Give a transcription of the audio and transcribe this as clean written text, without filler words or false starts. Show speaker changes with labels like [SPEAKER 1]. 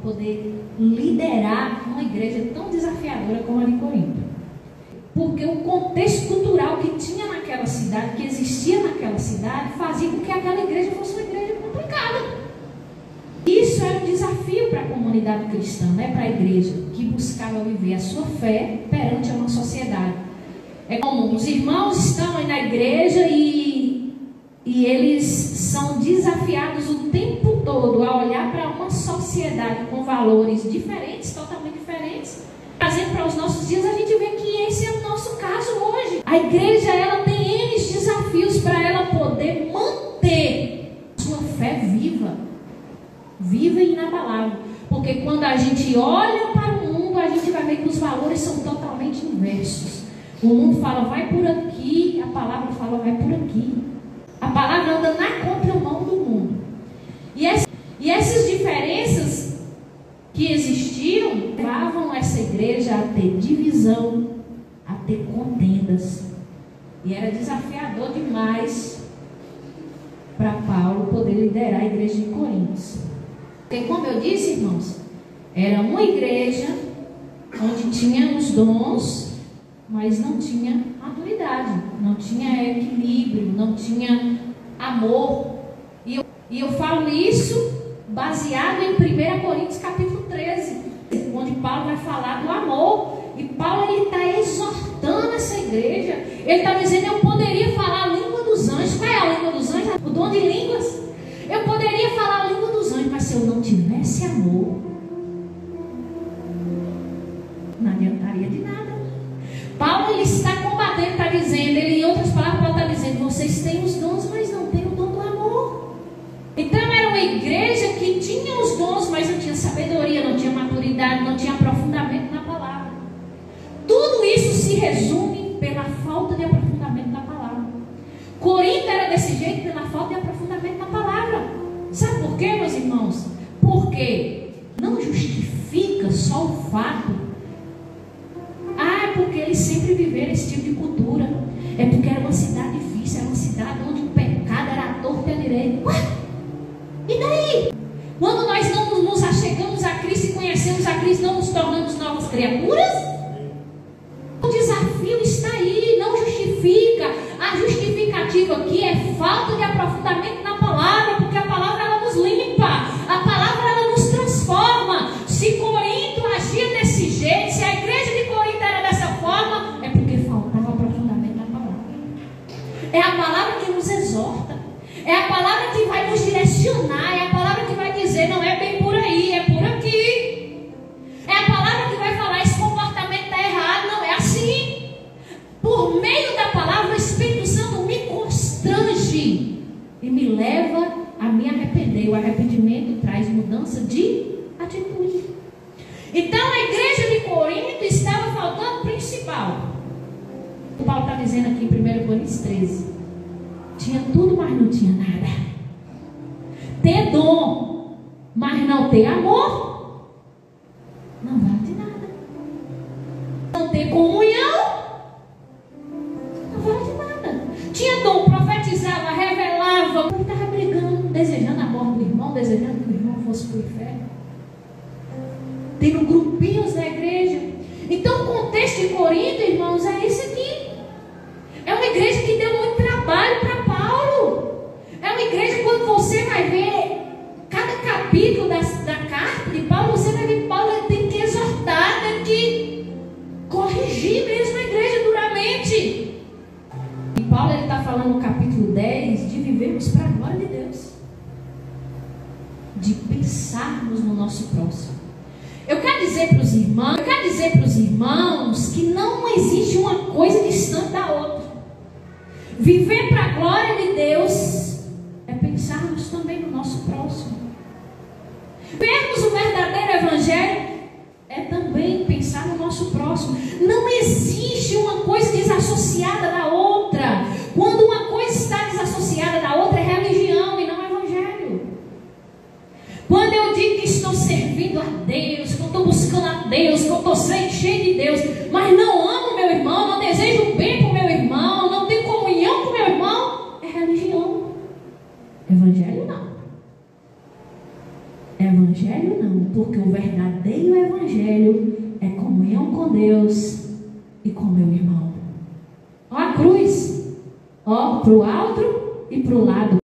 [SPEAKER 1] poder liderar uma igreja tão desafiadora como a de Corinto. Porque o contexto cultural que tinha naquela cidade, que existia naquela cidade, fazia com que aquela igreja fosse uma igreja complicada. Isso era um desafio para a comunidade cristã, né? Para a igreja, que buscava viver a sua fé perante uma sociedade. É como os irmãos estão aí na igreja e eles são desafiados o tempo todo a olhar para uma sociedade com valores diferentes, totalmente diferentes. Trazendo para os nossos dias, a gente vê que esse é o nosso caso hoje. A igreja, ela tem N desafios para ela poder manter sua fé viva e inabalável. Porque quando a gente olha para o mundo, a gente vai ver que os valores são totalmente inversos. O mundo fala, vai por aqui, a palavra fala, vai por aqui. A palavra anda na contramão do mundo. E essas diferenças que existiam levavam essa igreja a ter divisão, a ter contendas. E era desafiador demais para Paulo poder liderar a igreja de Corinto. Porque, como eu disse, irmãos, era uma igreja onde tinha os dons, mas não tinha maturidade, não tinha equilíbrio, não tinha amor. E eu falo isso baseado em 1 Coríntios capítulo 13, onde Paulo vai falar do amor. E Paulo está exortando essa igreja. Ele está dizendo, eu poderia falar a língua dos anjos. Qual é a língua dos anjos? O dom de línguas. Eu poderia falar a língua dos anjos, mas se eu não tivesse amor, não adiantaria de nada. Paulo, ele está combatendo, está dizendo, ele, em outras palavras, Paulo está dizendo, vocês têm os dons, mas não têm o dom do amor. Então era uma igreja que tinha os dons, mas não tinha sabedoria, não tinha maturidade, não tinha aprofundamento na palavra. Tudo isso se resume pela falta de aprofundamento na palavra. Corinto era desse jeito pela falta de aprofundamento na palavra. Sabe por quê, meus irmãos? Porque não justifica só o fato. É porque eles sempre viveram esse tipo de cultura. É porque era uma cidade difícil, era uma cidade onde o pecado era à torta e à direita. Ué? E daí? Quando nós não nos achegamos a Cristo e conhecemos a Cristo, não nos tornamos novas criaturas? O desafio está aí, não justifica. A justificativa aqui é falta de aprofundamento na palavra, porque a palavra ela nos limpa, a palavra ela nos transforma. Se Corinto agia desse jeito, se a igreja de Corinto era dessa forma, é porque faltava aprofundamento na palavra. É a palavra que nos exorta, é a palavra que vai nos direcionar, é a palavra que vai dizer, não é bem por aí, é por aqui. É a palavra que vai falar, esse comportamento está errado, não é assim. Por meio da palavra, o Espírito Santo me constrange e me leva a me arrepender. O arrependimento traz mudança de atitude. Então a igreja de Corinto estava faltando o principal. O Paulo está dizendo aqui em 1 Coríntios 13. Tinha tudo, mas não tinha nada. Ter dom, mas não ter amor, não vale de nada. Não ter comunhão, não vale de nada. Tinha dom, profetizava, revelava, mas estava brigando, desejando a morte do irmão, desejando que o irmão fosse para o inferno, tendo grupinhos na igreja. Então o contexto de Corinto, irmãos, é esse aqui. É uma igreja que deu muito trabalho para Paulo. É uma igreja que, quando você vai ver cada capítulo da carta de Paulo, você vai ver que Paulo tem que exortar, tem que corrigir mesmo a igreja duramente. E Paulo está falando no capítulo 10 de vivermos para a glória de Deus, de pensarmos no nosso próximo. Eu quero dizer para os irmãos que não existe uma coisa distante da outra. Viver para a glória de Deus é pensarmos também no nosso próximo. Vermos o verdadeiro evangelho é também pensar no nosso próximo. Não existe uma coisa desassociada da outra. Quando uma coisa está desassociada da outra, é religião e não evangelho. Quando eu digo que estou servindo a Deus, que eu estou buscando a Deus, que eu estou cheio de Deus, mas não amo meu irmão, não desejo bem para o meu irmão, não tenho comunhão com o meu irmão, é religião. Evangelho não. Evangelho evangelho não, porque o verdadeiro evangelho é comunhão com Deus e com meu irmão. Ó a cruz, ó, para o alto e para o lado.